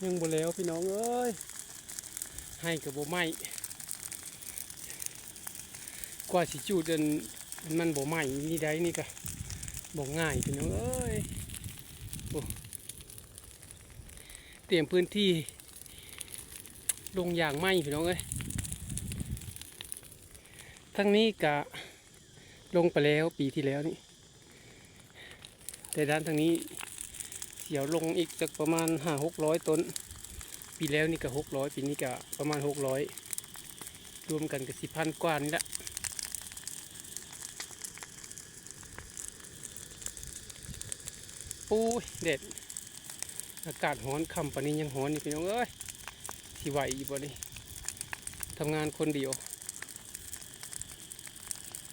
ยังบ่แล้วพี่น้องเอ้ยให้กับบ่ไหม้กว่าสิจูดมันบ่ไหม้นี่ได้นี่ก็บ่ง่ายพี่น้องเอ้ยเตรียมพื้นที่ลงอย่างไหม้พี่น้องเอ้ยทั้งนี้กะลงไปแล้วปีที่แล้วนี่แต่ด้านทางนี้เสียวลงอีกจากประมาณ500-600 ต้นปีแล้วนี่ก็600ปีนี้ก็ประมาณ600รวมกันก็10,000 กว่านี่แหละปูเด็ดอากาศร้อนค่ำปานนี้ยังร้อนอยู่พี่น้องเอ้ยสิไหวอยู่บ่นี่ทำงานคนเดียว